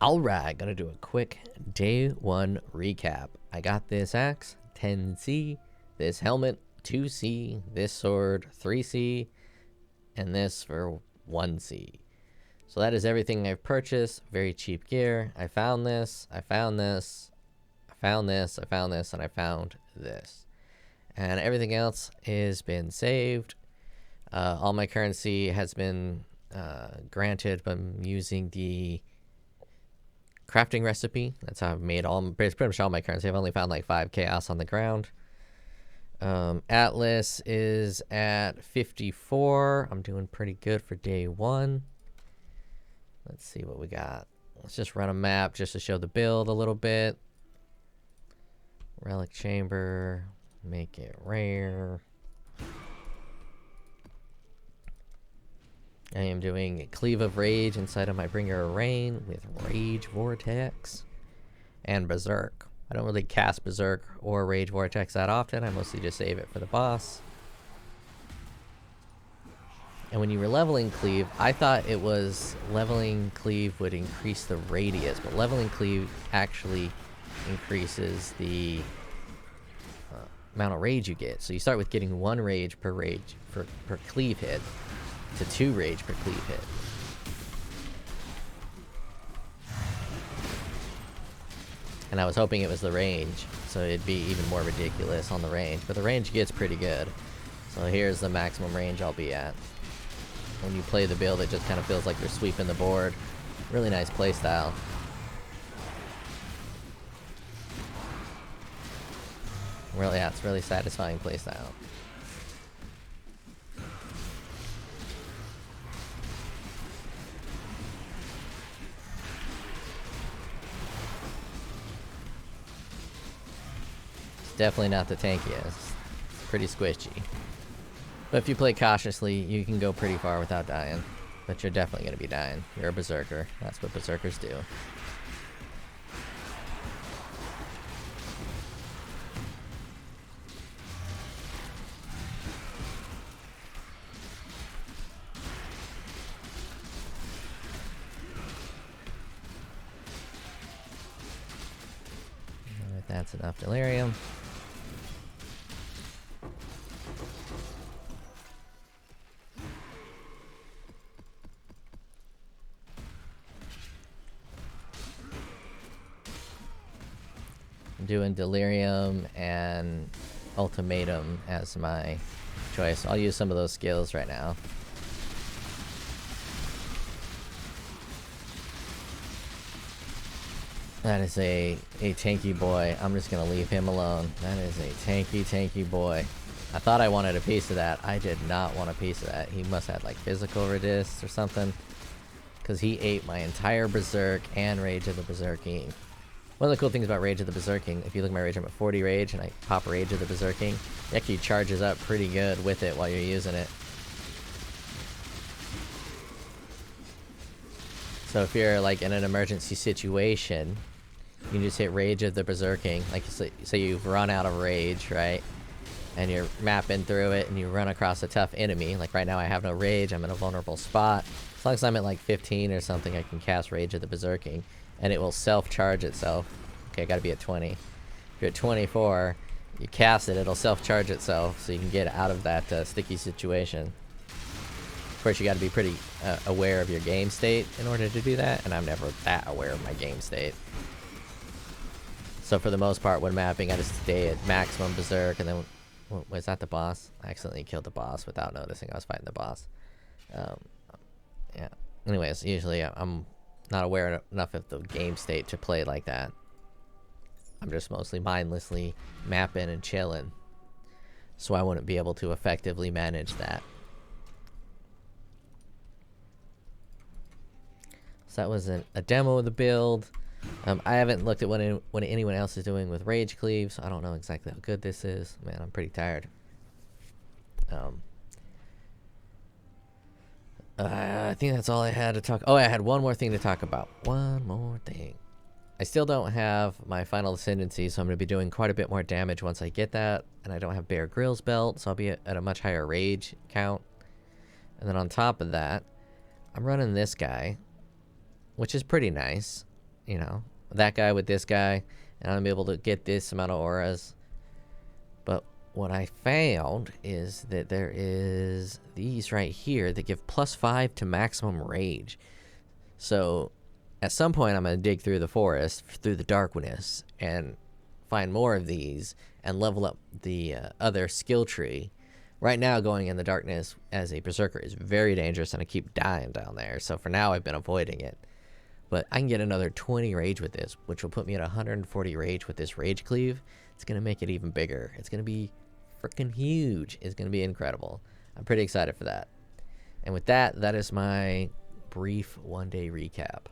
Alright, gonna do a quick day 1 recap. I got this axe, 10C, this helmet, 2C, this sword, 3C, and this for 1C. So that is everything I've purchased. Very cheap gear. I found this, I found this, I found this, I found this, and I found this. And everything else has been saved. All my currency has been granted from using the crafting recipe. That's how I've made pretty much all my currency. I've only found like 5 chaos on the ground. Atlas is at 54. I'm doing pretty good for day 1. Let's see what we got. Let's just run a map just to show the build a little bit. Relic chamber, make it rare. I am doing Cleave of Rage inside of my Bringer of Rain with Rage Vortex and Berserk. I don't really cast Berserk or Rage Vortex that often. I mostly just save it for the boss. And when you were leveling Cleave, I thought it was leveling Cleave would increase the radius, but leveling Cleave actually increases the amount of rage you get. So you start with getting 1 rage per Cleave hit to 2 rage per Cleave hit. And I was hoping it was the range, so it'd be even more ridiculous on the range. But the range gets pretty good. So here's the maximum range I'll be at. When you play the build, it just kind of feels like you're sweeping the board. Really nice playstyle. Really, yeah, it's really satisfying playstyle. Definitely not the tankiest. It's pretty squishy. But if you play cautiously, you can go pretty far without dying. But you're definitely going to be dying. You're a berserker. That's what berserkers do. Alright, that's enough delirium. Doing delirium and ultimatum as my choice. I'll use some of those skills right now. That is a tanky boy. I'm just gonna leave him alone. That is a tanky boy. I thought I wanted a piece of that. I did not want a piece of that. He must have like physical resist or something, because he ate my entire berserk and rage of the berserking. One of the cool things about Rage of the Berserking, if you look at my rage, I'm at 40 rage, and I pop Rage of the Berserking, it actually charges up pretty good with it while you're using it. So if you're like in an emergency situation, you can just hit Rage of the Berserking. Like, say you've run out of rage, right? And you're mapping through it, and you run across a tough enemy. Like right now I have no rage, I'm in a vulnerable spot. As long as I'm at like 15 or something, I can cast Rage of the Berserking. And it will self-charge itself. Okay, I gotta be at 20. If you're at 24, you cast it, it'll self-charge itself, so you can get out of that sticky situation. Of course, you gotta be pretty aware of your game state in order to do that, and I'm never that aware of my game state. So for the most part, when mapping, I just stay at maximum berserk, and then... was that the boss? I accidentally killed the boss without noticing I was fighting the boss. Yeah. Anyways, usually I'm not aware enough of the game state to play like that. I'm just mostly mindlessly mapping and chilling, so I wouldn't be able to effectively manage that. So that was a demo of the build. I haven't looked at what anyone else is doing with Rage Cleave, so I don't know exactly how good this is. Man, I'm pretty tired. I think that's all I had to talk. Oh, I had one more thing to talk about. One more thing. I still don't have my Final Ascendancy, so I'm going to be doing quite a bit more damage once I get that. And I don't have Bear Grylls belt, so I'll be at a much higher rage count. And then on top of that, I'm running this guy, which is pretty nice. you know, that guy with this guy, and I'm able to get this amount of auras. But what I found is that there is these right here that give +5 to maximum rage. So at some point I'm going to dig through the forest, through the darkness, and find more of these and level up the other skill tree. Right now, going in the darkness as a berserker is very dangerous, and I keep dying down there. So for now, I've been avoiding it. But I can get another 20 rage with this, which will put me at 140 rage with this rage cleave. It's going to make it even bigger. It's going to be freaking huge. It's going to be incredible. I'm pretty excited for that. And with that, that is my brief one-day recap.